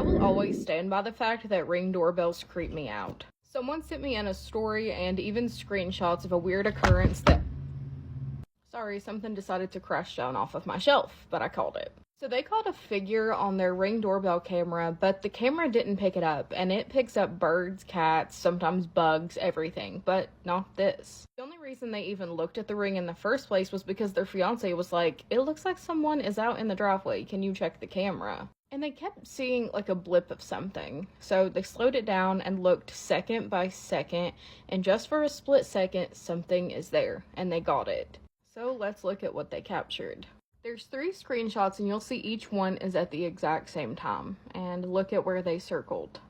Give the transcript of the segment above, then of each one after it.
will always stand by the fact that Ring doorbells creep me out. Someone sent me in a story and even screenshots of a weird occurrence that... Sorry, something decided to crash down off of my shelf, but I called it. So they caught a figure on their Ring doorbell camera, but the camera didn't pick it up, and it picks up birds, cats, sometimes bugs, everything, but not this. The only reason they even looked at the Ring in the first place was because their fiance was like, "It looks like someone is out in the driveway, can you check the camera?" And they kept seeing like a blip of something, so they slowed it down and looked second by second, and just for a split second, something is there, and they got it. So let's look at what they captured. There's 3 screenshots and you'll see each one is at the exact same time. And look at where they circled.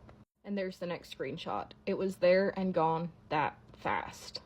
And there's the next screenshot. It was there and gone that fast.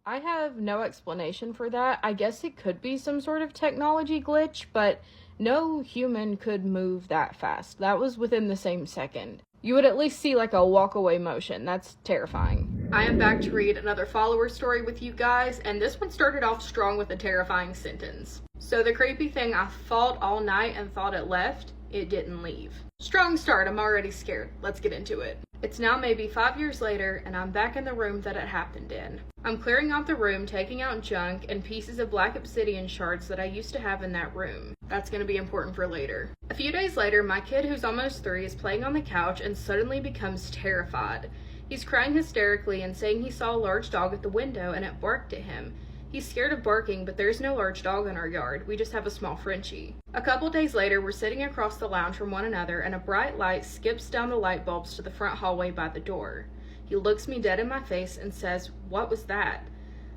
I have no explanation for that. I guess it could be some sort of technology glitch, but no human could move that fast. That was within the same second. You would at least see like a walk away motion. That's terrifying. I am back to read another follower story with you guys, and this one started off strong with a terrifying sentence. So the creepy thing I fought all night and thought it left, it didn't leave. Strong start, I'm already scared. Let's get into it. It's now maybe 5 years later, and I'm back in the room that it happened in. I'm clearing out the room, taking out junk and pieces of black obsidian shards that I used to have in that room. That's going to be important for later. A few days later, my kid, who's almost 3, is playing on the couch and suddenly becomes terrified. He's crying hysterically and saying he saw a large dog at the window and it barked at him. He's scared of barking, but there's no large dog in our yard. We just have a small Frenchie. A couple days later, we're sitting across the lounge from one another, and a bright light skips down the light bulbs to the front hallway by the door. He looks me dead in my face and says, "What was that?"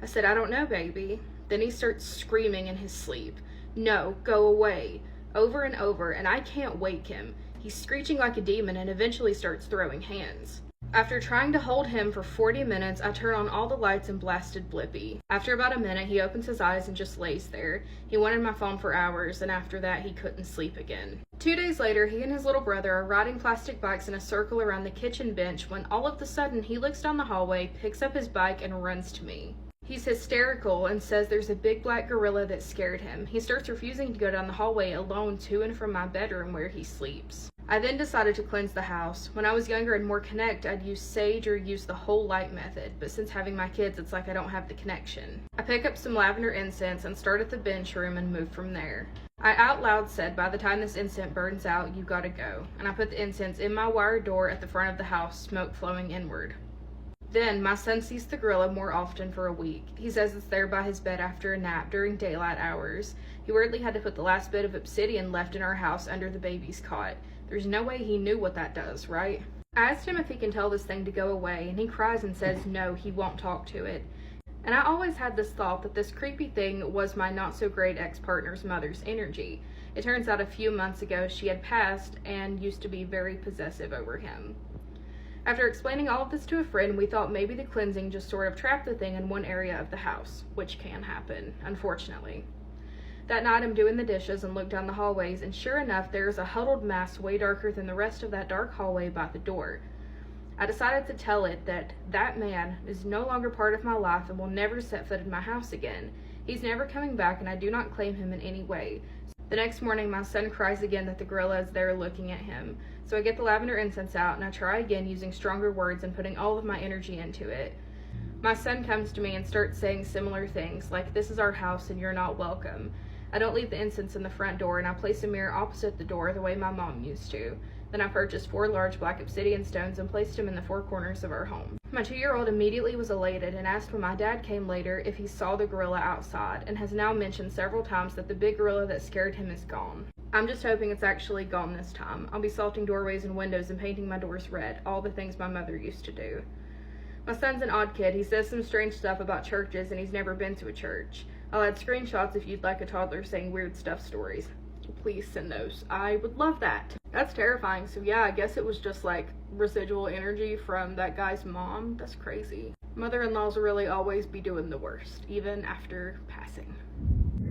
I said, "I don't know, baby." Then he starts screaming in his sleep, "No, go away," over and over, and I can't wake him. He's screeching like a demon and eventually starts throwing hands. After trying to hold him for 40 minutes, I turn on all the lights and blasted Blippi. After about a minute, he opens his eyes and just lays there. He wanted my phone for hours, and after that, he couldn't sleep again. 2 days later, he and his little brother are riding plastic bikes in a circle around the kitchen bench when all of a sudden, he looks down the hallway, picks up his bike, and runs to me. He's hysterical and says there's a big black gorilla that scared him. He starts refusing to go down the hallway alone to and from my bedroom where he sleeps. I then decided to cleanse the house. When I was younger and more connect, I'd use sage or use the whole light method, but since having my kids, it's like I don't have the connection. I pick up some lavender incense and start at the bench room and move from there. I out loud said, "By the time this incense burns out, you gotta go." And I put the incense in my wire door at the front of the house, smoke flowing inward. Then, my son sees the gorilla more often for a week. He says it's there by his bed after a nap during daylight hours. He weirdly had to put the last bit of obsidian left in our house under the baby's cot. There's no way he knew what that does, right? I asked him if he can tell this thing to go away, and he cries and says no, he won't talk to it. And I always had this thought that this creepy thing was my not-so-great ex-partner's mother's energy. It turns out a few months ago she had passed and used to be very possessive over him. After explaining all of this to a friend, we thought maybe the cleansing just sort of trapped the thing in one area of the house, which can happen, unfortunately. That night I'm doing the dishes and look down the hallways, and sure enough, there is a huddled mass way darker than the rest of that dark hallway by the door. I decided to tell it that that man is no longer part of my life and will never set foot in my house again. He's never coming back, and I do not claim him in any way. The next morning, my son cries again that the gorilla is there looking at him. So I get the lavender incense out, and I try again using stronger words and putting all of my energy into it. My son comes to me and starts saying similar things, like, "This is our house and you're not welcome." I don't leave the incense in the front door, and I place a mirror opposite the door the way my mom used to. Then I purchased 4 large black obsidian stones and placed them in the 4 corners of our home. My 2-year-old immediately was elated and asked when my dad came later if he saw the gorilla outside, and has now mentioned several times that the big gorilla that scared him is gone. I'm just hoping it's actually gone this time. I'll be salting doorways and windows and painting my doors red, all the things my mother used to do. My son's an odd kid. He says some strange stuff about churches, and he's never been to a church. I'll add screenshots if you'd like a toddler saying weird stuff stories. Please send those. I would love that. That's terrifying. So yeah, I guess it was just like residual energy from that guy's mom. That's crazy. Mother-in-laws really always be doing the worst, even after passing.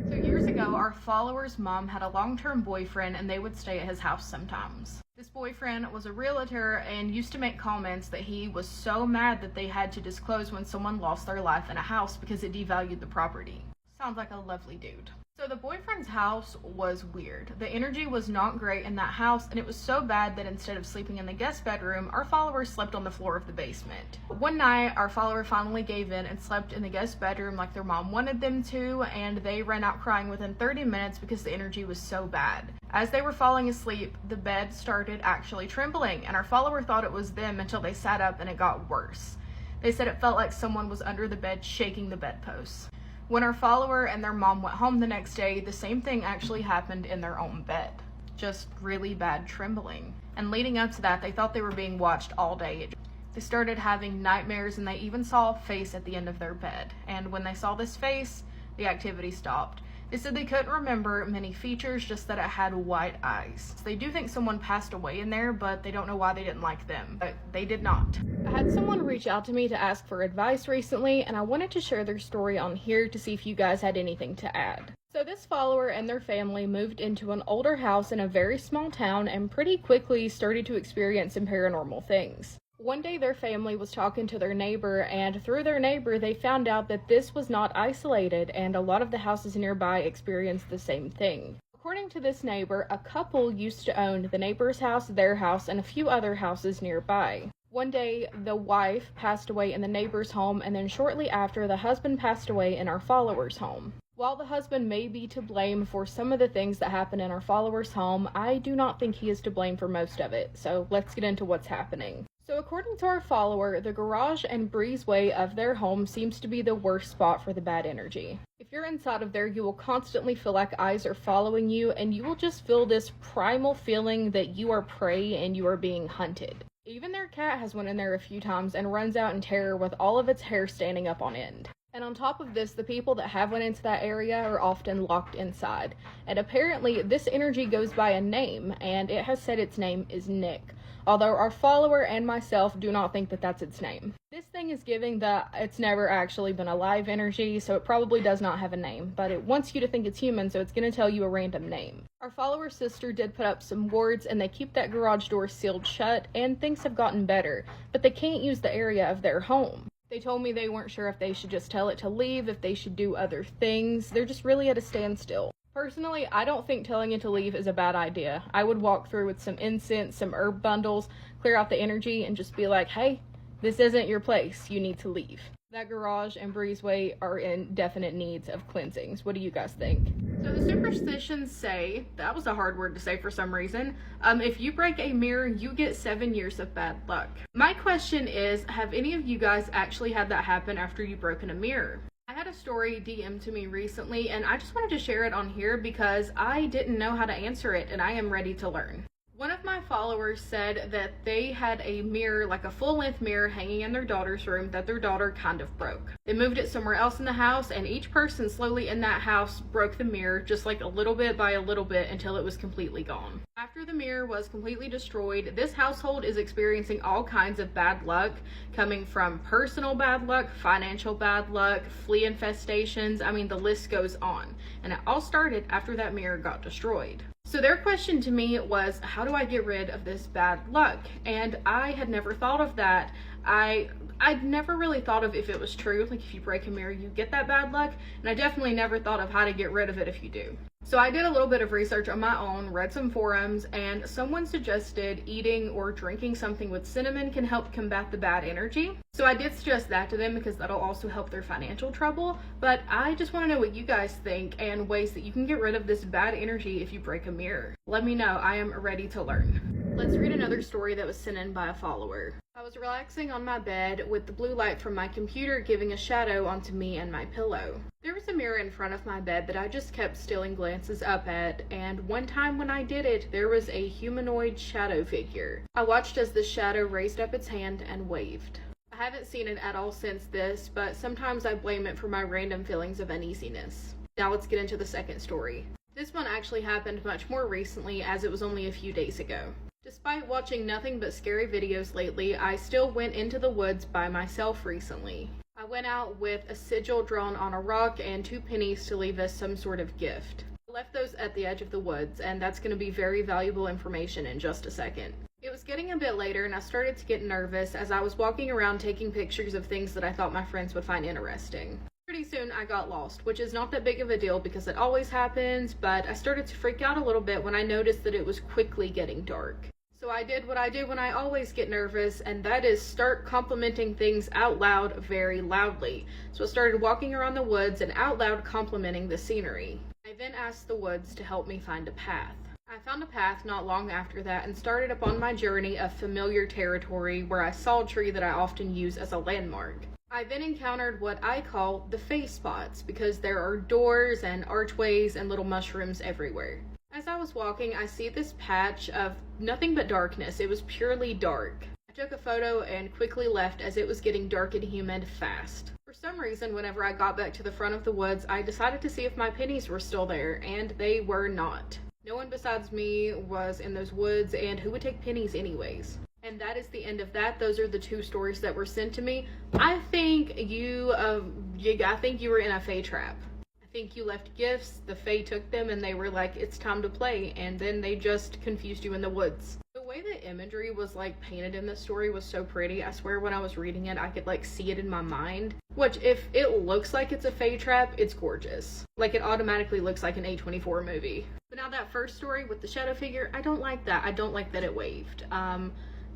So years ago, our follower's mom had a long-term boyfriend and they would stay at his house sometimes. This boyfriend was a realtor and used to make comments that he was so mad that they had to disclose when someone lost their life in a house because it devalued the property. Sounds like a lovely dude. So the boyfriend's house was weird. The energy was not great in that house, and it was so bad that instead of sleeping in the guest bedroom, our follower slept on the floor of the basement. One night, our follower finally gave in and slept in the guest bedroom like their mom wanted them to, and they ran out crying within 30 minutes because the energy was so bad. As they were falling asleep, the bed started actually trembling, and our follower thought it was them until they sat up and it got worse. They said it felt like someone was under the bed shaking the bedposts. When our follower and their mom went home the next day, the same thing actually happened in their own bed. Just really bad trembling. And leading up to that, they thought they were being watched all day. They started having nightmares, and they even saw a face at the end of their bed. And when they saw this face, the activity stopped. They said they couldn't remember many features, just that it had white eyes. They do think someone passed away in there, but they don't know why they didn't like them. But they did not. I had someone reach out to me to ask for advice recently, and I wanted to share their story on here to see if you guys had anything to add. So this follower and their family moved into an older house in a very small town and pretty quickly started to experience some paranormal things. One day their family was talking to their neighbor, and through their neighbor they found out that this was not isolated, and a lot of the houses nearby experienced the same thing. According to this neighbor, a couple used to own the neighbor's house, their house, and a few other houses nearby. One day, the wife passed away in the neighbor's home, and then shortly after, the husband passed away in our follower's home. While the husband may be to blame for some of the things that happen in our follower's home, I do not think he is to blame for most of it, so let's get into what's happening. So according to our follower, the garage and breezeway of their home seems to be the worst spot for the bad energy. If you're inside of there, you will constantly feel like eyes are following you, and you will just feel this primal feeling that you are prey and you are being hunted. Even their cat has went in there a few times and runs out in terror with all of its hair standing up on end. And on top of this, the people that have went into that area are often locked inside. And apparently this energy goes by a name, and it has said its name is Nick. Although our follower and myself do not think that that's its name. This thing is giving that it's never actually been alive energy, so it probably does not have a name, but it wants you to think it's human, so it's going to tell you a random name. Our follower's sister did put up some wards, and they keep that garage door sealed shut, and things have gotten better, but they can't use the area of their home. They told me they weren't sure if they should just tell it to leave, if they should do other things. They're just really at a standstill. Personally, I don't think telling it to leave is a bad idea. I would walk through with some incense, some herb bundles, clear out the energy, and just be like, hey, this isn't your place. You need to leave. That garage and breezeway are in definite needs of cleansings. What do you guys think? So the superstitions say, that was a hard word to say for some reason, if you break a mirror, you get 7 years of bad luck. My question is, have any of you guys actually had that happen after you've broken a mirror? I had a story DM'd to me recently, and I just wanted to share it on here because I didn't know how to answer it, and I am ready to learn. One of my followers said that they had a mirror, like a full-length mirror, hanging in their daughter's room that their daughter kind of broke. They moved it somewhere else in the house, and each person slowly in that house broke the mirror just like a little bit by a little bit until it was completely gone. After the mirror was completely destroyed, this household is experiencing all kinds of bad luck, coming from personal bad luck, financial bad luck, flea infestations. I mean, the list goes on. And it all started after that mirror got destroyed. So their question to me was, how do I get rid of this bad luck? And I had never thought of that. I'd never really thought of if it was true, like if you break a mirror, you get that bad luck. And I definitely never thought of how to get rid of it if you do. So I did a little bit of research on my own, read some forums, and someone suggested eating or drinking something with cinnamon can help combat the bad energy. So I did suggest that to them because that'll also help their financial trouble. But I just want to know what you guys think and ways that you can get rid of this bad energy if you break a mirror. Let me know. I am ready to learn. Let's read another story that was sent in by a follower. I was relaxing on my bed with the blue light from my computer giving a shadow onto me and my pillow. There was a mirror in front of my bed that I just kept stealing glances up at, and one time when I did it, there was a humanoid shadow figure. I watched as the shadow raised up its hand and waved. I haven't seen it at all since this, but sometimes I blame it for my random feelings of uneasiness. Now let's get into the second story. This one actually happened much more recently, as it was only a few days ago. Despite watching nothing but scary videos lately, I still went into the woods by myself recently. I went out with a sigil drawn on a rock and 2 pennies to leave us some sort of gift. I left those at the edge of the woods, and that's going to be very valuable information in just a second. It was getting a bit later, and I started to get nervous as I was walking around taking pictures of things that I thought my friends would find interesting. Pretty soon I got lost, which is not that big of a deal because it always happens, but I started to freak out a little bit when I noticed that it was quickly getting dark. So I did what I do when I always get nervous, and that is start complimenting things out loud very loudly. So I started walking around the woods and out loud complimenting the scenery. I then asked the woods to help me find a path. I found a path not long after that and started upon my journey of familiar territory where I saw a tree that I often use as a landmark. I then encountered what I call the face spots because there are doors and archways and little mushrooms everywhere. As I was walking, I see this patch of nothing but darkness. It was purely dark. I took a photo and quickly left as it was getting dark and humid fast. For some reason, whenever I got back to the front of the woods, I decided to see if my pennies were still there, and they were not. No one besides me was in those woods, and who would take pennies anyways? And that is the end of that. Those are the two stories that were sent to me. I think you were in a fae trap. I think you left gifts, the fae took them, and they were like, it's time to play, and then they just confused you in the woods. The way the imagery was like painted in this story was so pretty. I swear when I was reading it, I could like see it in my mind. Which, if it looks like it's a fae trap, it's gorgeous. Like, it automatically looks like an A24 movie. But now that first story with the shadow figure, I don't like that. I don't like that it waved.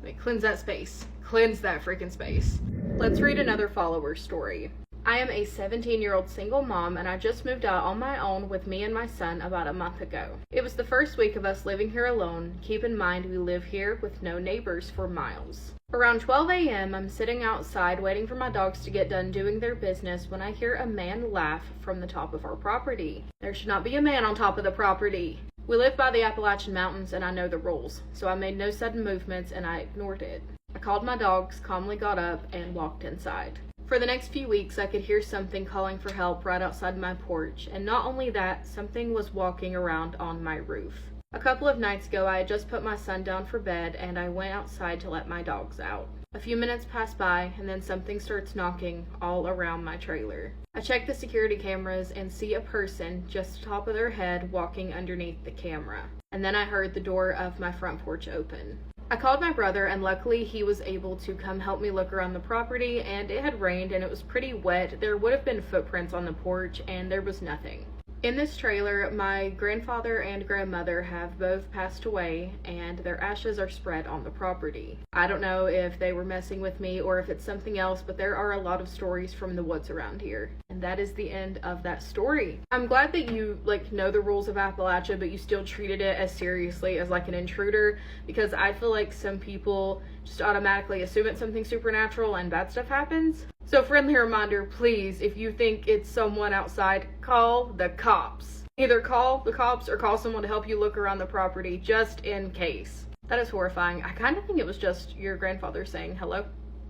Wait, cleanse that space. Cleanse that freaking space. Let's read another follower story. I am a 17-year-old single mom, and I just moved out on my own with me and my son about a month ago. It was the first week of us living here alone. Keep in mind we live here with no neighbors for miles. Around 12 a.m., I'm sitting outside waiting for my dogs to get done doing their business when I hear a man laugh from the top of our property. There should not be a man on top of the property. We live by the Appalachian Mountains and I know the rules, so I made no sudden movements and I ignored it. I called my dogs, calmly got up, and walked inside. For the next few weeks, I could hear something calling for help right outside my porch, and not only that, something was walking around on my roof. A couple of nights ago, I had just put my son down for bed and I went outside to let my dogs out. A few minutes pass by and then something starts knocking all around my trailer. I check the security cameras and see a person just top of their head walking underneath the camera. And then I heard the door of my front porch open. I called my brother and luckily he was able to come help me look around the property, and it had rained and it was pretty wet. There would have been footprints on the porch and there was nothing. In this trailer, my grandfather and grandmother have both passed away and their ashes are spread on the property. I don't know if they were messing with me or if it's something else, but there are a lot of stories from the woods around here. And that is the end of that story. I'm glad that you know the rules of Appalachia, but you still treated it as seriously as like an intruder, because I feel like some people just automatically assume it's something supernatural and bad stuff happens. So friendly reminder, please, if you think it's someone outside, call the cops. Either call the cops or call someone to help you look around the property, just in case. That is horrifying. I kind of think it was just your grandfather saying hello.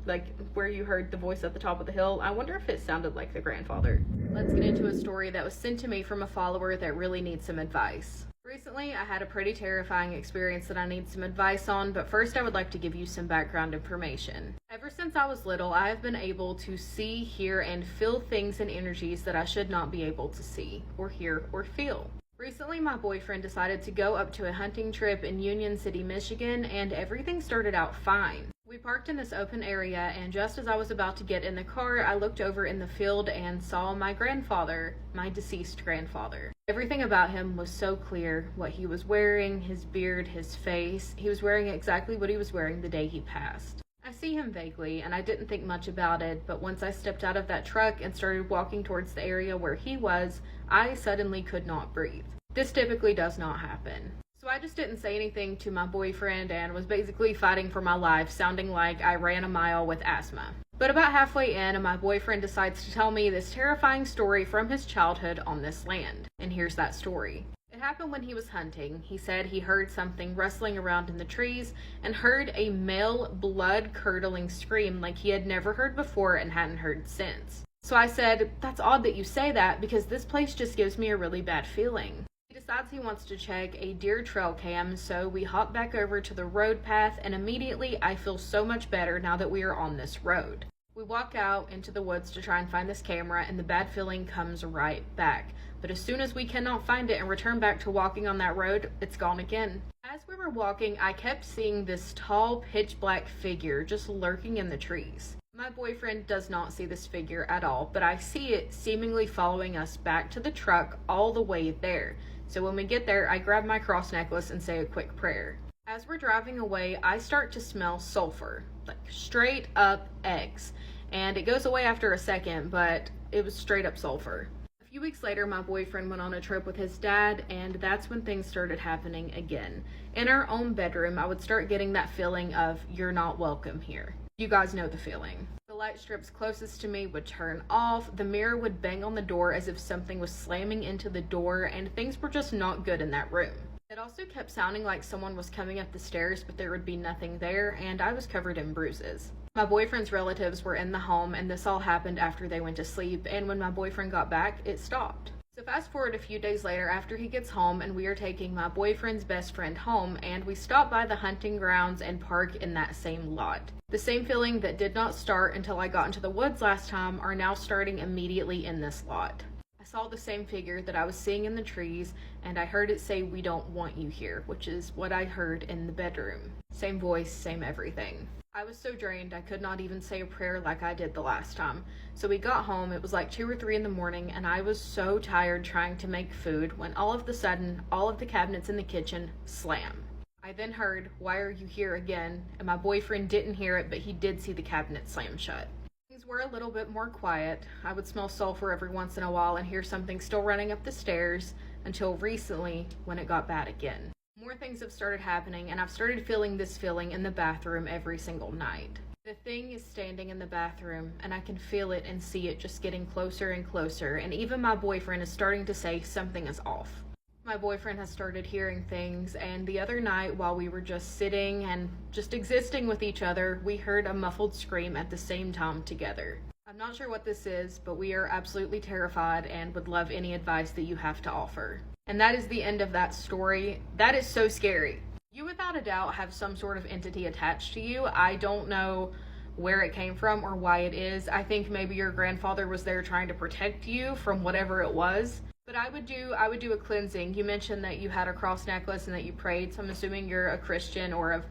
Like where you heard the voice at the top of the hill. I wonder if it sounded like the grandfather. Let's get into a story that was sent to me from a follower that really needs some advice. Recently, I had a pretty terrifying experience that I need some advice on, but first I would like to give you some background information. Ever since I was little, I have been able to see, hear, and feel things and energies that I should not be able to see, or hear, or feel. Recently, my boyfriend decided to go up to a hunting trip in Union City, Michigan, and everything started out fine. We parked in this open area, and just as I was about to get in the car, I looked over in the field and saw my grandfather, my deceased grandfather. Everything about him was so clear. What he was wearing, his beard, his face. He was wearing exactly what he was wearing the day he passed. I see him vaguely, and I didn't think much about it, but once I stepped out of that truck and started walking towards the area where he was, I suddenly could not breathe. This typically does not happen. So I just didn't say anything to my boyfriend and was basically fighting for my life, sounding like I ran a mile with asthma. But about halfway in, my boyfriend decides to tell me this terrifying story from his childhood on this land. And here's that story. It happened when he was hunting. He said he heard something rustling around in the trees and heard a male blood-curdling scream like he had never heard before and hadn't heard since. So I said, "That's odd that you say that because this place just gives me a really bad feeling." He decides he wants to check a deer trail cam, so we hop back over to the road path, and immediately I feel so much better now that we are on this road. We walk out into the woods to try and find this camera, and the bad feeling comes right back. But as soon as we cannot find it and return back to walking on that road, it's gone again. As we were walking, I kept seeing this tall, pitch black figure just lurking in the trees. My boyfriend does not see this figure at all, but I see it seemingly following us back to the truck all the way there. So when we get there, I grab my cross necklace and say a quick prayer. As we're driving away, I start to smell sulfur, like straight up eggs. And it goes away after a second, but it was straight up sulfur. A few weeks later, my boyfriend went on a trip with his dad, and that's when things started happening again. In our own bedroom, I would start getting that feeling of, you're not welcome here. You guys know the feeling. The light strips closest to me would turn off, the mirror would bang on the door as if something was slamming into the door, and things were just not good in that room. It also kept sounding like someone was coming up the stairs, but there would be nothing there, and I was covered in bruises. My boyfriend's relatives were in the home, and this all happened after they went to sleep, and when my boyfriend got back, it stopped. So fast forward a few days later after he gets home, and we are taking my boyfriend's best friend home, and we stop by the hunting grounds and park in that same lot. The same feeling that did not start until I got into the woods last time are now starting immediately in this lot. I saw the same figure that I was seeing in the trees, and I heard it say, "We don't want you here," which is what I heard in the bedroom. Same voice, same everything. I was so drained I could not even say a prayer like I did the last time. So we got home, it was like 2 or 3 in the morning, and I was so tired trying to make food when all of a sudden, all of the cabinets in the kitchen slam. I then heard, "Why are you here again?" And my boyfriend didn't hear it, but he did see the cabinet slam shut. Things were a little bit more quiet. I would smell sulfur every once in a while and hear something still running up the stairs until recently when it got bad again. More things have started happening, and I've started feeling this feeling in the bathroom every single night. The thing is standing in the bathroom, and I can feel it and see it just getting closer and closer, and even my boyfriend is starting to say something is off. My boyfriend has started hearing things, and the other night while we were just sitting and just existing with each other, we heard a muffled scream at the same time together. I'm not sure what this is, but we are absolutely terrified and would love any advice that you have to offer. And that is the end of that story. That is so scary. You without a doubt have some sort of entity attached to you. I don't know where it came from or why it is. I think maybe your grandfather was there trying to protect you from whatever it was. But I would do a cleansing. You mentioned that you had a cross necklace and that you prayed, so I'm assuming you're a Christian or of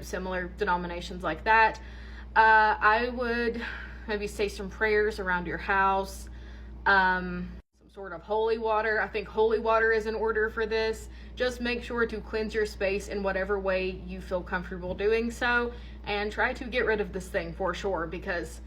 similar denominations like that. I would maybe say some prayers around your house, some sort of holy water. I think holy water is in order for this. Just make sure to cleanse your space in whatever way you feel comfortable doing so, and try to get rid of this thing for sure, because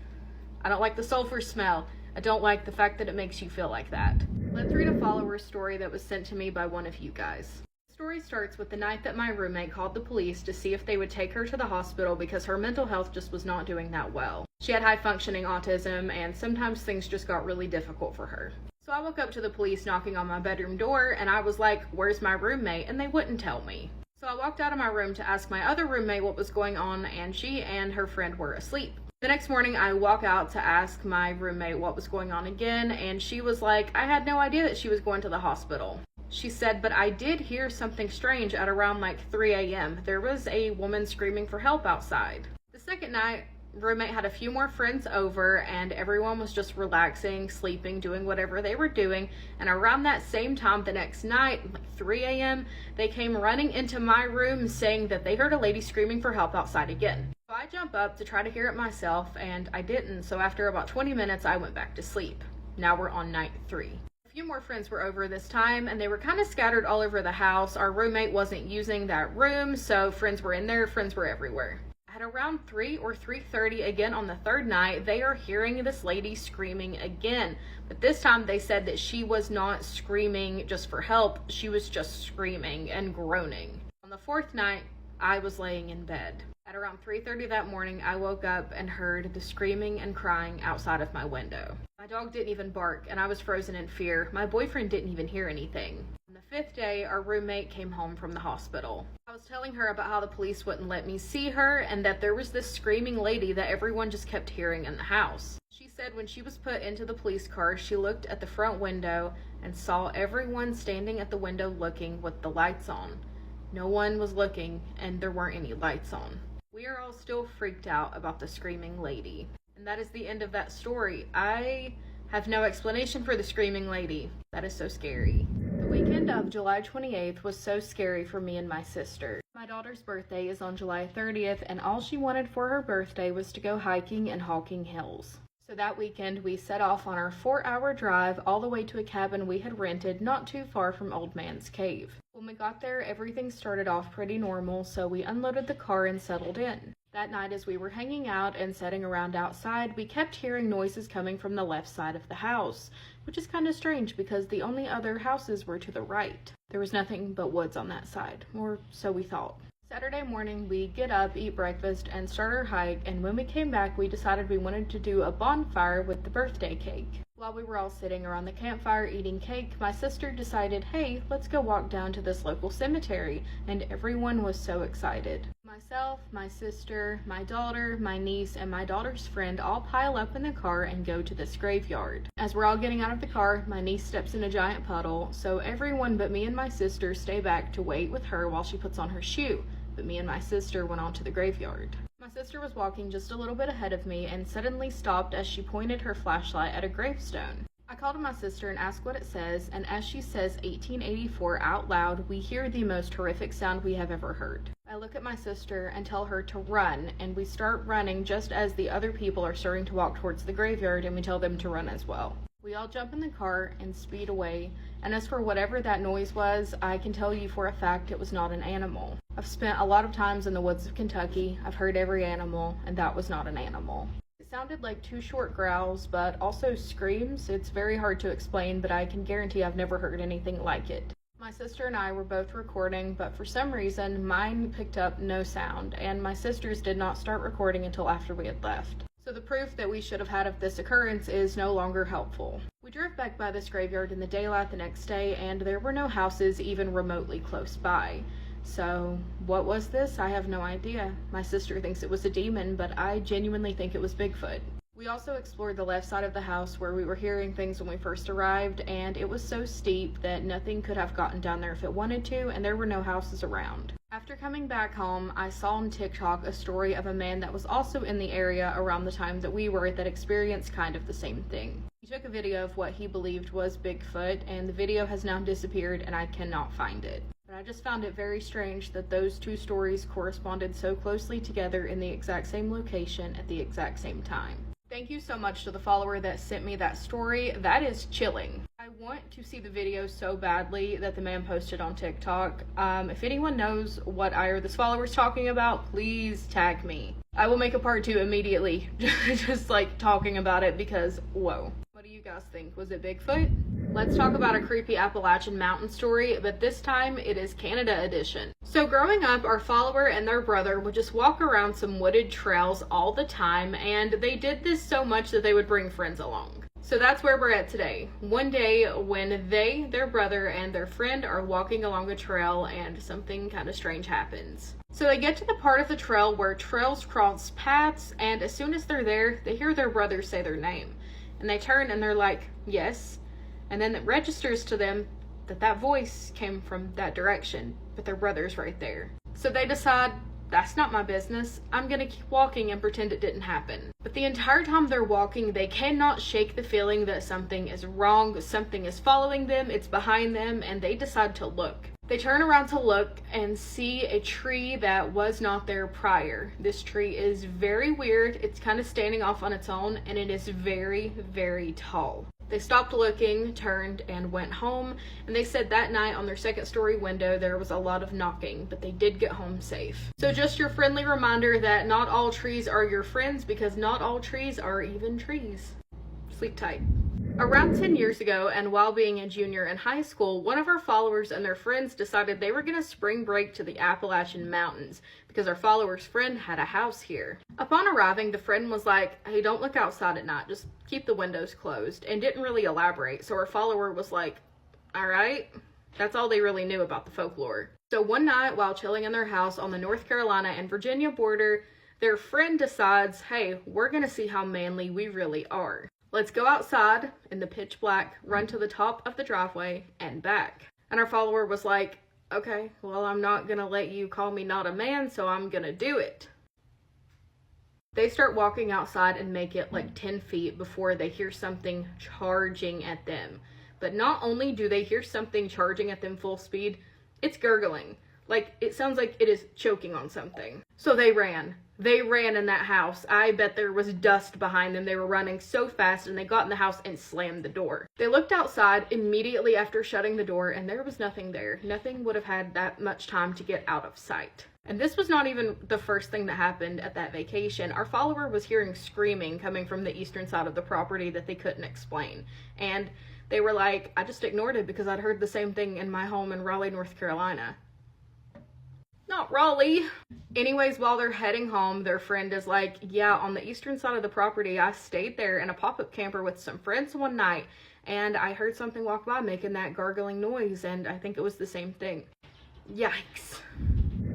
I don't like the sulfur smell. I don't like the fact that it makes you feel like that. Let's read a follower story that was sent to me by one of you guys. The story starts with the night that my roommate called the police to see if they would take her to the hospital because her mental health just was not doing that well. She had high functioning autism, and sometimes things just got really difficult for her. So I woke up to the police knocking on my bedroom door, and I was like, "Where's my roommate?" And they wouldn't tell me. So I walked out of my room to ask my other roommate what was going on, and she and her friend were asleep. The next morning, I walk out to ask my roommate what was going on again, and she was like, "I had no idea that she was going to the hospital." She said, "But I did hear something strange at around like 3 a.m. There was a woman screaming for help outside." The second night, roommate had a few more friends over, and everyone was just relaxing, sleeping, doing whatever they were doing. And around that same time the next night, like 3 a.m., they came running into my room saying that they heard a lady screaming for help outside again. So I jump up to try to hear it myself, and I didn't. So after about 20 minutes, I went back to sleep. Now we're on night 3. A few more friends were over this time, and they were kind of scattered all over the house. Our roommate wasn't using that room, so friends were in there, friends were everywhere. At around 3 or 3:30 again on the third night, they are hearing this lady screaming again. But this time they said that she was not screaming just for help, she was just screaming and groaning. On the fourth night, I was laying in bed. At around 3:30 that morning, I woke up and heard the screaming and crying outside of my window. My dog didn't even bark, and I was frozen in fear. My boyfriend didn't even hear anything. On the 5th day, our roommate came home from the hospital. I was telling her about how the police wouldn't let me see her, and that there was this screaming lady that everyone just kept hearing in the house. She said when she was put into the police car, she looked at the front window and saw everyone standing at the window looking with the lights on. No one was looking, and there weren't any lights on. We are all still freaked out about the screaming lady. And that is the end of that story. I have no explanation for the screaming lady. That is so scary. The weekend of July 28th was so scary for me and my sister. My My daughter's birthday is on July 30th, and all she wanted for her birthday was to go hiking in Hocking Hills. So that weekend, we set off on our 4-hour drive all the way to a cabin we had rented not too far from Old Man's Cave. When we got there, everything started off pretty normal, so we unloaded the car and settled in. That night, as we were hanging out and sitting around outside, we kept hearing noises coming from the left side of the house, which is kind of strange because the only other houses were to the right. There was nothing but woods on that side, or so we thought. Saturday morning, we get up, eat breakfast, and start our hike, and when we came back, we decided we wanted to do a bonfire with the birthday cake. While we were all sitting around the campfire eating cake, my sister decided, hey, let's go walk down to this local cemetery, and everyone was so excited. Myself, my sister, my daughter, my niece, and my daughter's friend all pile up in the car and go to this graveyard. As we're all getting out of the car, my niece steps in a giant puddle, so everyone but me and my sister stay back to wait with her while she puts on her shoe, but me and my sister went on to the graveyard. My sister was walking just a little bit ahead of me and suddenly stopped as she pointed her flashlight at a gravestone. I call to my sister and ask what it says, and as she says 1884 out loud, we hear the most horrific sound we have ever heard. I look at my sister and tell her to run, and we start running just as the other people are starting to walk towards the graveyard, and we tell them to run as well. We all jump in the car and speed away, and as for whatever that noise was, I can tell you for a fact it was not an animal. I've spent a lot of times in the woods of Kentucky. I've heard every animal, and that was not an animal. It sounded like 2 short growls, but also screams. It's very hard to explain, but I can guarantee I've never heard anything like it. My sister and I were both recording, but for some reason, mine picked up no sound, and my sister's did not start recording until after we had left. So the proof that we should have had of this occurrence is no longer helpful. We drove back by this graveyard in the daylight the next day, and there were no houses even remotely close by. So what was this? I have no idea. My sister thinks it was a demon, but I genuinely think it was Bigfoot. We also explored the left side of the house where we were hearing things when we first arrived, and it was so steep that nothing could have gotten down there if it wanted to, and there were no houses around. After coming back home, I saw on TikTok a story of a man that was also in the area around the time that we were that experienced kind of the same thing. He took a video of what he believed was Bigfoot, and the video has now disappeared and I cannot find it. But I just found it very strange that those 2 stories corresponded so closely together in the exact same location at the exact same time. Thank you so much to the follower that sent me that story. That is chilling. I want to see the video so badly that the man posted on TikTok. If anyone knows what this follower is talking about, please tag me. I will make a part 2 immediately, just like talking about it because, whoa. What do you guys think? Was it Bigfoot? Let's talk about a creepy Appalachian mountain story, but this time it is Canada edition. So growing up, our follower and their brother would just walk around some wooded trails all the time, and they did this so much that they would bring friends along. So that's where we're at today. One day when their brother, and their friend are walking along a trail and something kind of strange happens. So they get to the part of the trail where trails cross paths, and as soon as they're there, they hear their brother say their name. And they turn and they're like, yes. And then it registers to them that voice came from that direction, but their brother's right there. So they decide, that's not my business. I'm gonna keep walking and pretend it didn't happen. But the entire time they're walking, they cannot shake the feeling that something is wrong, something is following them, it's behind them, and they decide to look. They turn around to look and see a tree that was not there prior. This tree is very weird. It's kind of standing off on its own, and it is very, very tall. They stopped looking, turned, and went home, and they said that night on their 2nd story window there was a lot of knocking, but they did get home safe. So just your friendly reminder that not all trees are your friends, because not all trees are even trees. Sleep tight. Around 10 years ago, and while being a junior in high school, one of our followers and their friends decided they were going to spring break to the Appalachian Mountains because our follower's friend had a house here. Upon arriving, the friend was like, hey, don't look outside at night, just keep the windows closed, and didn't really elaborate. So our follower was like, all right. That's all they really knew about the folklore. So one night, while chilling in their house on the North Carolina and Virginia border, their friend decides, hey, we're going to see how manly we really are. Let's go outside in the pitch black, run to the top of the driveway, and back. And our follower was like, okay, well, I'm not gonna let you call me not a man, so I'm gonna do it. They start walking outside and make it like 10 feet before they hear something charging at them. But not only do they hear something charging at them full speed, it's gurgling. Like, it sounds like it is choking on something. So they ran. They ran in that house. I bet there was dust behind them. They were running so fast, and they got in the house and slammed the door. They looked outside immediately after shutting the door, and there was nothing there. Nothing would have had that much time to get out of sight. And this was not even the first thing that happened at that vacation. Our follower was hearing screaming coming from the eastern side of the property that they couldn't explain. And they were like, I just ignored it because I'd heard the same thing in my home in Raleigh, North Carolina. Not Raleigh. Anyways, while they're heading home, their friend is like, yeah, on the eastern side of the property, I stayed there in a pop-up camper with some friends one night, and I heard something walk by making that gargling noise, and I think it was the same thing. Yikes.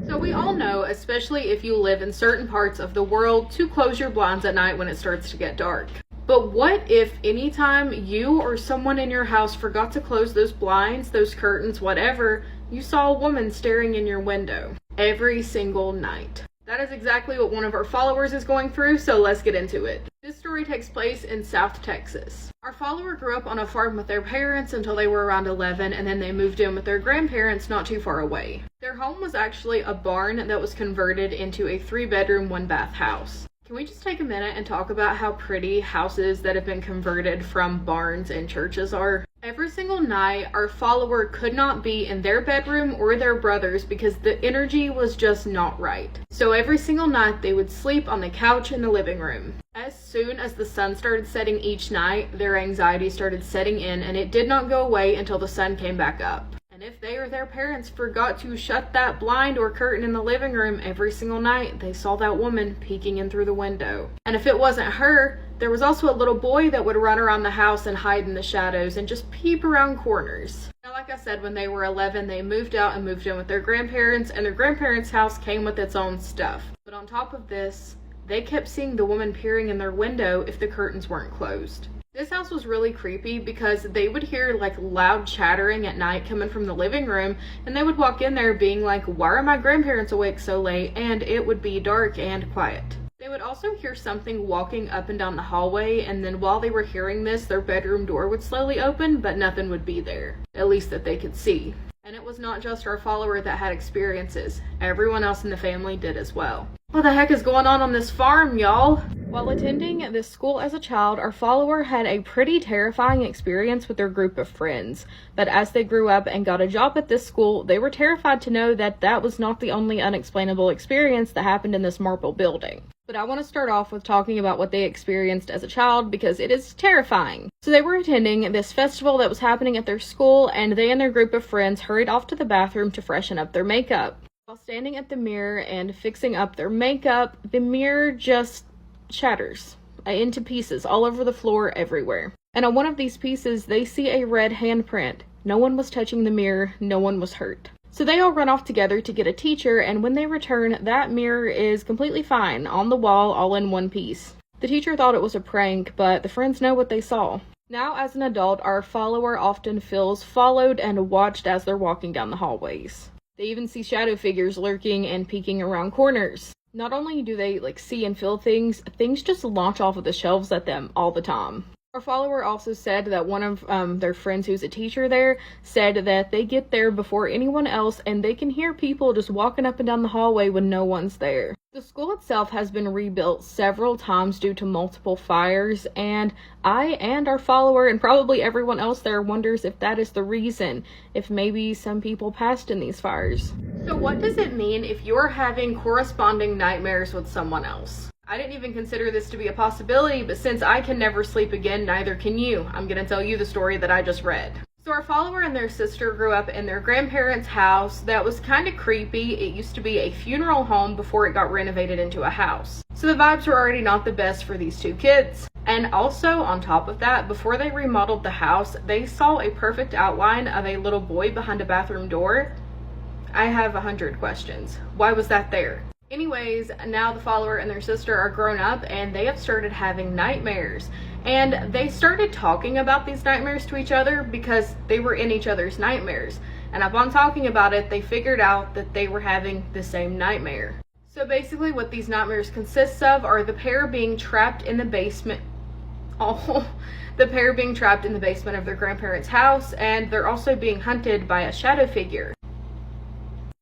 So we all know, especially if you live in certain parts of the world, to close your blinds at night when it starts to get dark. But what if anytime you or someone in your house forgot to close those blinds, those curtains, whatever, you saw a woman staring in your window every single night? That is exactly what one of our followers is going through, so let's get into it. This story takes place in South Texas. Our follower grew up on a farm with their parents until they were around 11, and then they moved in with their grandparents not too far away. Their home was actually a barn that was converted into a 3-bedroom, 1-bath house. Can we just take a minute and talk about how pretty houses that have been converted from barns and churches are? Every single night, our follower could not be in their bedroom or their brother's because the energy was just not right. So every single night, they would sleep on the couch in the living room. As soon as the sun started setting each night, their anxiety started setting in, and it did not go away until the sun came back up. And if they or their parents forgot to shut that blind or curtain in the living room every single night, they saw that woman peeking in through the window. And if it wasn't her, there was also a little boy that would run around the house and hide in the shadows and just peep around corners. Now, like I said, when they were 11, they moved out and moved in with their grandparents, and their grandparents' house came with its own stuff. But on top of this, they kept seeing the woman peering in their window if the curtains weren't closed. This house was really creepy because they would hear like loud chattering at night coming from the living room, and they would walk in there being like, why are my grandparents awake so late? And it would be dark and quiet. They would also hear something walking up and down the hallway, and then while they were hearing this, their bedroom door would slowly open, but nothing would be there, at least that they could see. And it was not just our follower that had experiences. Everyone else in the family did as well. What the heck is going on this farm, y'all? While attending this school as a child, our follower had a pretty terrifying experience with their group of friends. But as they grew up and got a job at this school, they were terrified to know that that was not the only unexplainable experience that happened in this marble building. But I want to start off with talking about what they experienced as a child because it is terrifying. So they were attending this festival that was happening at their school, and they and their group of friends hurried off to the bathroom to freshen up their makeup. While standing at the mirror and fixing up their makeup, the mirror just shatters into pieces all over the floor everywhere. And on one of these pieces, they see a red handprint. No one was touching the mirror. No one was hurt. So they all run off together to get a teacher, and when they return, that mirror is completely fine on the wall, all in one piece. The teacher thought it was a prank, but the friends know what they saw. Now, as an adult, our follower often feels followed and watched as they're walking down the hallways. They even see shadow figures lurking and peeking around corners. Not only do they see and feel things just launch off of the shelves at them all the time. Our follower also said that one of their friends who's a teacher there said that they get there before anyone else and they can hear people just walking up and down the hallway when no one's there. The school itself has been rebuilt several times due to multiple fires, and I and our follower and probably everyone else there wonders if that is the reason, if maybe some people passed in these fires. So what does it mean if you're having corresponding nightmares with someone else? I didn't even consider this to be a possibility, but since I can never sleep again, neither can you. I'm going to tell you the story that I just read. So our follower and their sister grew up in their grandparents' house that was kind of creepy. It used to be a funeral home before it got renovated into a house. So the vibes were already not the best for these two kids. And also, on top of that, before they remodeled the house, they saw a perfect outline of a little boy behind a bathroom door. I have 100 questions. Why was that there? Anyways, now the follower and their sister are grown up and they have started having nightmares. And they started talking about these nightmares to each other because they were in each other's nightmares. And upon talking about it, they figured out that they were having the same nightmare. So basically what these nightmares consist of are the pair being trapped in the basement. The pair being trapped in the basement of their grandparents' house, and they're also being hunted by a shadow figure.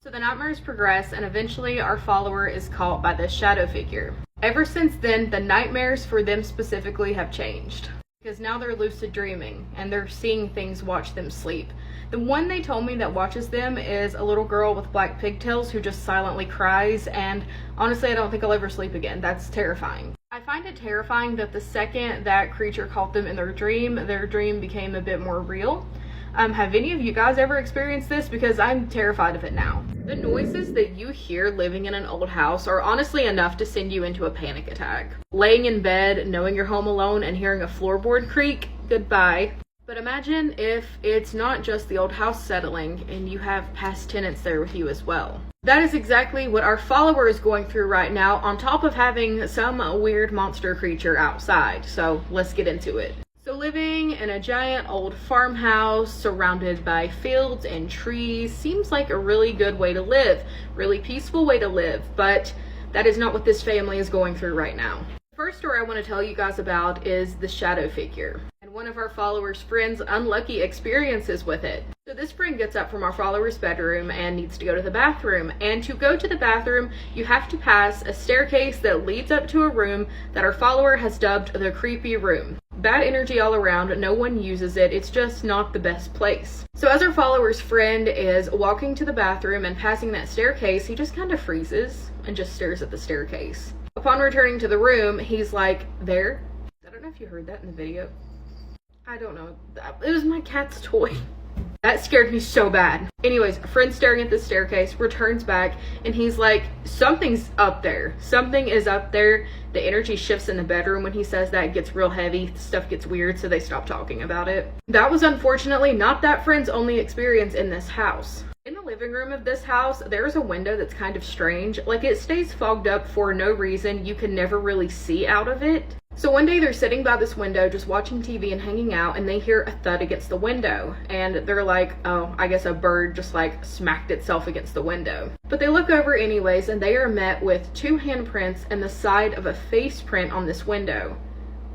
So the the nightmares progress, and eventually our follower is caught by this shadow figure. Ever since then, the nightmares for them specifically have changed, because now they're lucid dreaming and they're seeing things watch them sleep. The one they told me that watches them is a little girl with black pigtails who just silently cries, and honestly I don't think I'll ever sleep again. That's terrifying. I find it terrifying that the second that creature caught them in their dream became a bit more real. Have any of you guys ever experienced this? Because I'm terrified of it now. The noises that you hear living in an old house are honestly enough to send you into a panic attack. Laying in bed, knowing you're home alone, and hearing a floorboard creak, goodbye. But imagine if it's not just the old house settling and you have past tenants there with you as well. That is exactly what our follower is going through right now, on top of having some weird monster creature outside. So let's get into it. So living in a giant old farmhouse surrounded by fields and trees seems like a really good way to live, really peaceful way to live, but that is not what this family is going through right now. The first story I want to tell you guys about is the shadow figure, and one of our followers' friends' unlucky experiences with it. So this friend gets up from our follower's bedroom and needs to go to the bathroom, and to go to the bathroom you have to pass a staircase that leads up to a room that our follower has dubbed the creepy room. Bad energy all around, no one uses it, it's just not the best place. So as our follower's friend is walking to the bathroom and passing that staircase, he just kind of freezes and just stares at the staircase. Upon returning to the room, he's like, there? I don't know if you heard that in the video. I don't know. It was my cat's toy. That scared me so bad. Anyways, a friend staring at the staircase returns back and he's like, something's up there. Something is up there. The energy shifts in the bedroom when he says that. It gets real heavy. Stuff gets weird, so they stop talking about it. That was unfortunately not that friend's only experience in this house. In the living room of this house, there's a window that's kind of strange. Like, it stays fogged up for no reason. You can never really see out of it. So one day they're sitting by this window just watching TV and hanging out, and they hear a thud against the window, and they're like, oh, I guess a bird just like smacked itself against the window. But they look over anyways, and they are met with 2 handprints and the side of a face print on this window.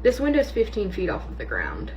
This window is 15 feet off of the ground.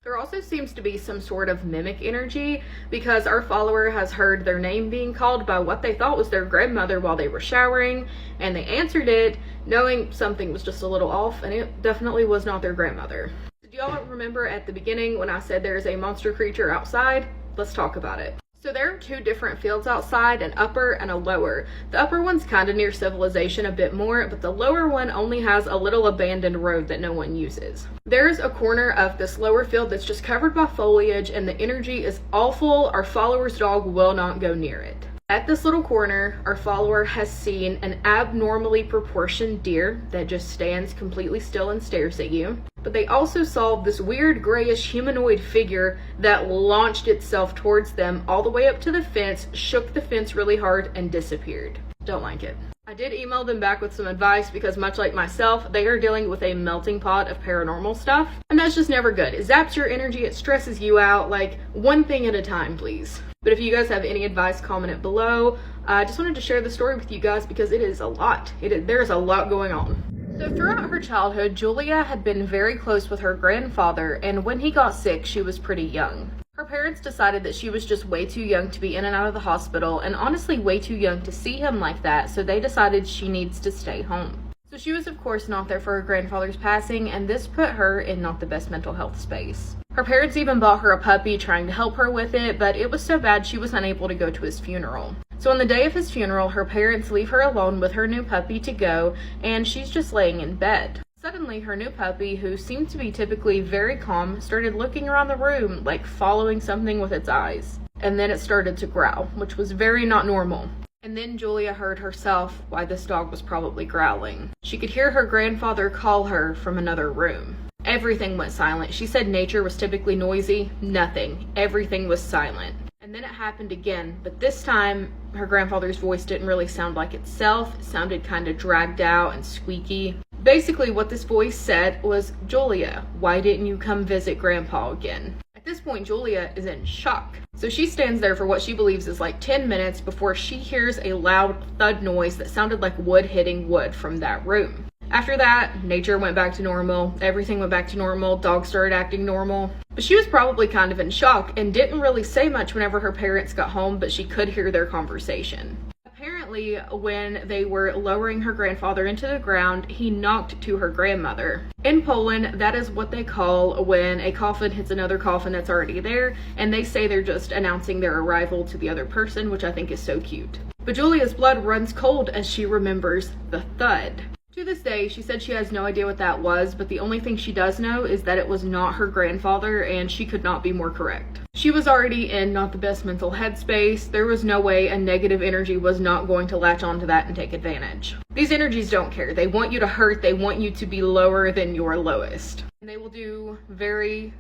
There also seems to be some sort of mimic energy, because our follower has heard their name being called by what they thought was their grandmother while they were showering, and they answered it knowing something was just a little off, and it definitely was not their grandmother. Did y'all remember at the beginning when I said there's a monster creature outside? Let's talk about it. So there are 2 different fields outside, an upper and a lower. The upper one's kind of near civilization a bit more, but the lower one only has a little abandoned road that no one uses. There's a corner of this lower field that's just covered by foliage, and the energy is awful. Our follower's dog will not go near it. At this little corner, our follower has seen an abnormally proportioned deer that just stands completely still and stares at you. But they also saw this weird grayish humanoid figure that launched itself towards them all the way up to the fence, shook the fence really hard, and disappeared. Don't like it. I did email them back with some advice, because much like myself, they are dealing with a melting pot of paranormal stuff, and that's just never good. It zaps your energy, it stresses you out. Like, one thing at a time, please. But if you guys have any advice, comment it below. I just wanted to share the story with you guys because it is a lot. There's a lot going on. So throughout her childhood, Julia had been very close with her grandfather, and when he got sick, she was pretty young. Her parents decided that she was just way too young to be in and out of the hospital, and honestly way too young to see him like that, so they decided she needs to stay home. So she was of course not there for her grandfather's passing, and this put her in not the best mental health space. Her parents even bought her a puppy trying to help her with it, but it was so bad she was unable to go to his funeral. So on the day of his funeral, her parents leave her alone with her new puppy to go, and she's just laying in bed. Suddenly, her new puppy, who seemed to be typically very calm, started looking around the room, like following something with its eyes. And then it started to growl, which was very not normal. And then Julia heard herself why this dog was probably growling. She could hear her grandfather call her from another room. Everything went silent. She said nature was typically noisy. Nothing. Everything was silent. And then it happened again, but this time her grandfather's voice didn't really sound like itself. It sounded kind of dragged out and squeaky. Basically what this voice said was, "Julia, why didn't you come visit Grandpa again?" At this point, Julia is in shock. So she stands there for what she believes is like 10 minutes before she hears a loud thud noise that sounded like wood hitting wood from that room. After that, nature went back to normal, everything went back to normal, dogs started acting normal. But she was probably kind of in shock and didn't really say much whenever her parents got home, but she could hear their conversation. Apparently, when they were lowering her grandfather into the ground, he knocked to her grandmother. In Poland, that is what they call when a coffin hits another coffin that's already there, and they say they're just announcing their arrival to the other person, which I think is so cute. But Julia's blood runs cold as she remembers the thud. To this day, she said she has no idea what that was, but the only thing she does know is that it was not her grandfather, and she could not be more correct. She was already in not the best mental headspace. There was no way a negative energy was not going to latch onto that and take advantage. These energies don't care. They want you to hurt. They want you to be lower than your lowest. And they will do very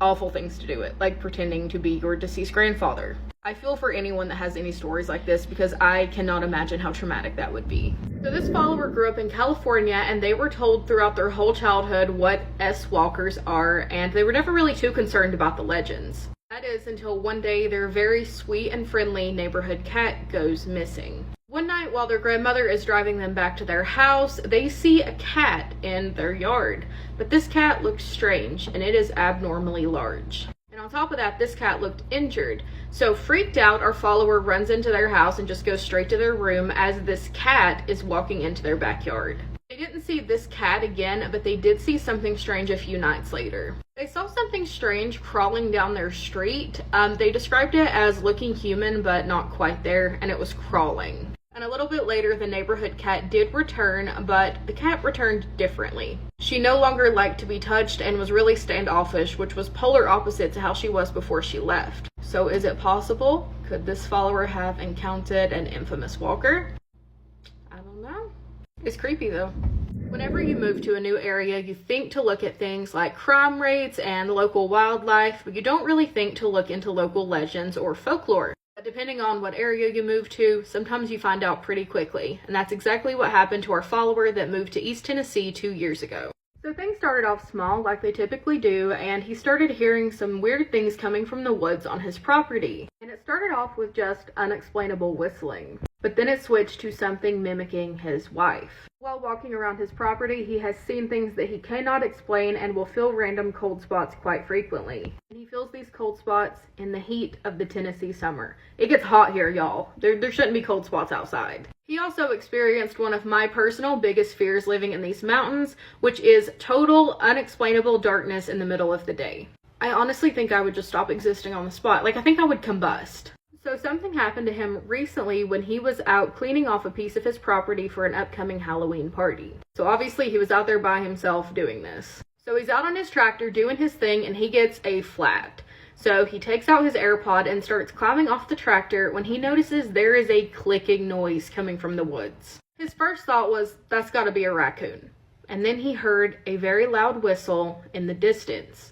awful things to do it, like pretending to be your deceased grandfather. I feel for anyone that has any stories like this because I cannot imagine how traumatic that would be. So this follower grew up in California, and they were told throughout their whole childhood what S-walkers are, and they were never really too concerned about the legends. That is until one day their very sweet and friendly neighborhood cat goes missing. One night while their grandmother is driving them back to their house, they see a cat in their yard. But this cat looks strange, and it is abnormally large. And on top of that, this cat looked injured. So freaked out, our follower runs into their house and just goes straight to their room as this cat is walking into their backyard. They didn't see this cat again, but they did see something strange a few nights later. They saw something strange crawling down their street. They described it as looking human, but not quite there, and it was crawling. And a little bit later, the neighborhood cat did return, but the cat returned differently. She no longer liked to be touched and was really standoffish, which was polar opposite to how she was before she left. So is it possible? Could this follower have encountered an infamous walker? I don't know. It's creepy though. Whenever you move to a new area, you think to look at things like crime rates and local wildlife, but you don't really think to look into local legends or folklore. But depending on what area you move to, sometimes you find out pretty quickly. And that's exactly what happened to our follower that moved to East Tennessee 2 years ago. So things started off small like they typically do, and he started hearing some weird things coming from the woods on his property. And it started off with just unexplainable whistling. But then it switched to something mimicking his wife. While walking around his property, he has seen things that he cannot explain and will feel random cold spots quite frequently. And he feels these cold spots in the heat of the Tennessee summer. It gets hot here, y'all. There shouldn't be cold spots outside. He also experienced one of my personal biggest fears living in these mountains, which is total unexplainable darkness in the middle of the day. I honestly think I would just stop existing on the spot. Like, I think I would combust. So something happened to him recently when he was out cleaning off a piece of his property for an upcoming Halloween party. So obviously he was out there by himself doing this. So he's out on his tractor doing his thing and he gets a flat. So he takes out his AirPod and starts climbing off the tractor when he notices there is a clicking noise coming from the woods. His first thought was, that's gotta be a raccoon. And then he heard a very loud whistle in the distance.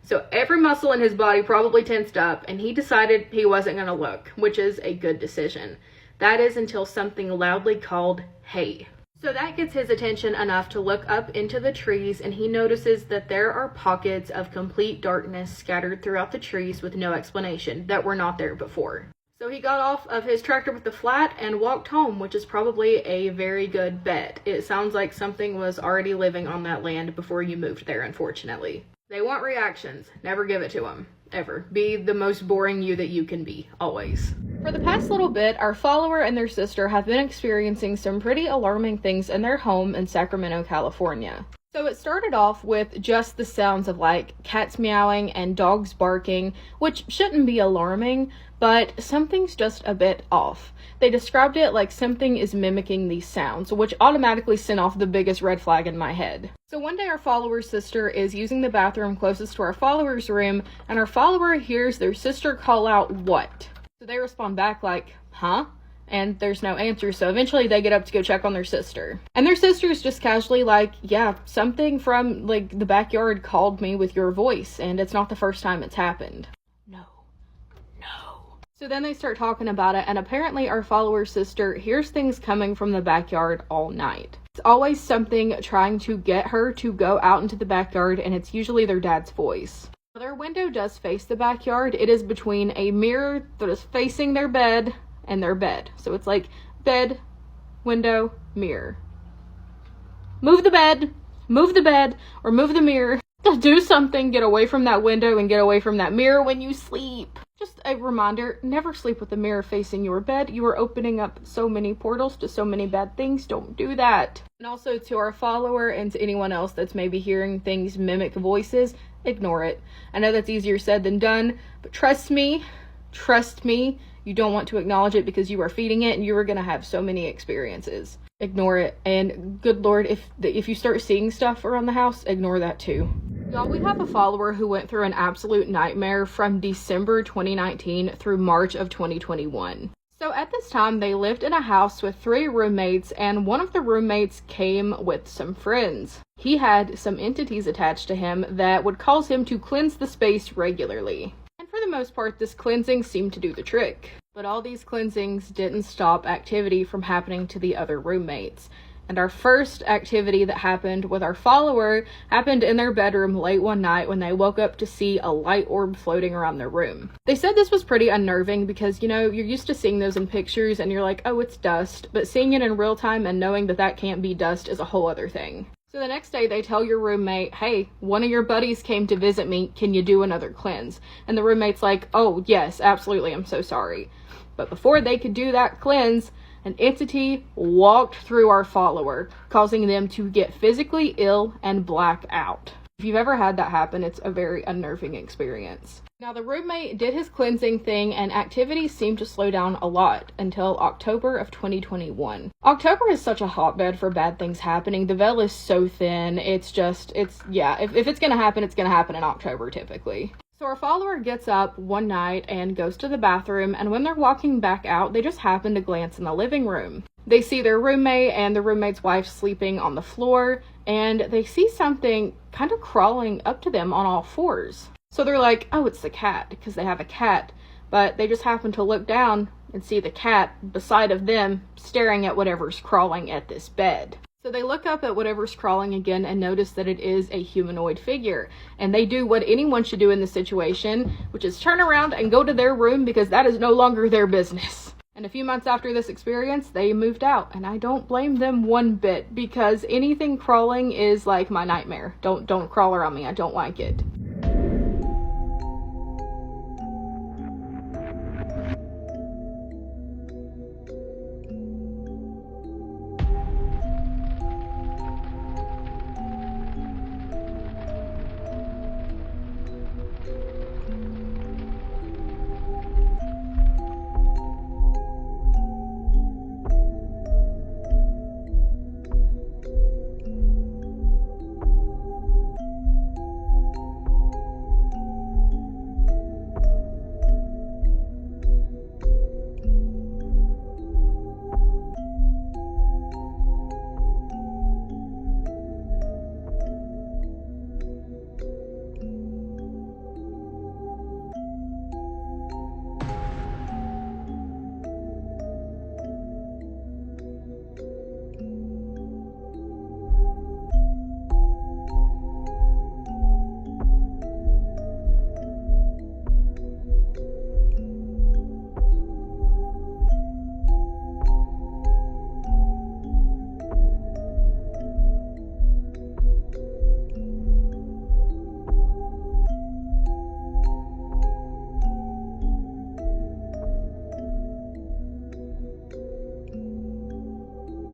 So every muscle in his body probably tensed up, and he decided he wasn't going to look, which is a good decision. That is until something loudly called, "Hey." So that gets his attention enough to look up into the trees, and he notices that there are pockets of complete darkness scattered throughout the trees with no explanation that were not there before. So he got off of his tractor with the flat and walked home, which is probably a very good bet. It sounds like something was already living on that land before you moved there, unfortunately. They want reactions. Never give it to them. Ever. Be the most boring you that you can be. Always. For the past little bit, our follower and their sister have been experiencing some pretty alarming things in their home in Sacramento, California. So it started off with just the sounds of like cats meowing and dogs barking, which shouldn't be alarming, but something's just a bit off. They described it like something is mimicking these sounds, which automatically sent off the biggest red flag in my head. So one day our follower's sister is using the bathroom closest to our follower's room, and our follower hears their sister call out, "What?" So they respond back like, "Huh?" And there's no answer, so eventually they get up to go check on their sister. And their sister's just casually like, "Yeah, something from, like, the backyard called me with your voice, and it's not the first time it's happened." No. So then they start talking about it, and apparently our follower's sister hears things coming from the backyard all night. It's always something trying to get her to go out into the backyard, and it's usually their dad's voice. Their window does face the backyard. It is between a mirror that is facing their bed and their bed. So it's like bed, window, mirror. move the bed, or move the mirror. Do something, get away from that window and get away from that mirror when you sleep. Just a reminder, never sleep with the mirror facing your bed. You are opening up so many portals to so many bad things. Don't do that. And also to our follower and to anyone else that's maybe hearing things mimic voices, ignore it. I know that's easier said than done, but trust me, you don't want to acknowledge it because you are feeding it and you are going to have so many experiences. Ignore it. And good Lord, if you start seeing stuff around the house, ignore that too. Y'all, we have a follower who went through an absolute nightmare from December 2019 through March of 2021. So at this time, they lived in a house with 3 roommates, and one of the roommates came with some friends. He had some entities attached to him that would cause him to cleanse the space regularly. And for the most part, this cleansing seemed to do the trick. But all these cleansings didn't stop activity from happening to the other roommates. And our first activity that happened with our follower happened in their bedroom late one night when they woke up to see a light orb floating around their room. They said this was pretty unnerving because, you know, you're used to seeing those in pictures and you're like, oh, it's dust. But seeing it in real time and knowing that that can't be dust is a whole other thing. So the next day they tell your roommate, hey, one of your buddies came to visit me. Can you do another cleanse? And the roommate's like, oh, yes, absolutely. I'm so sorry. But before they could do that cleanse, an entity walked through our follower, causing them to get physically ill and black out. If you've ever had that happen, it's a very unnerving experience. Now, the roommate did his cleansing thing and activity seemed to slow down a lot until October of 2021. October is such a hotbed for bad things happening. The veil is so thin. If it's gonna happen, it's gonna happen in October typically. So our follower gets up one night and goes to the bathroom, and when they're walking back out, they just happen to glance in the living room. They see their roommate and the roommate's wife sleeping on the floor, and they see something kind of crawling up to them on all fours. So they're like, oh, it's the cat, because they have a cat, but they just happen to look down and see the cat beside of them staring at whatever's crawling at this bed. So they look up at whatever's crawling again and notice that it is a humanoid figure. And they do what anyone should do in this situation, which is turn around and go to their room because that is no longer their business. And a few months after this experience, they moved out. And I don't blame them one bit because anything crawling is like my nightmare. Don't crawl around me. I don't like it.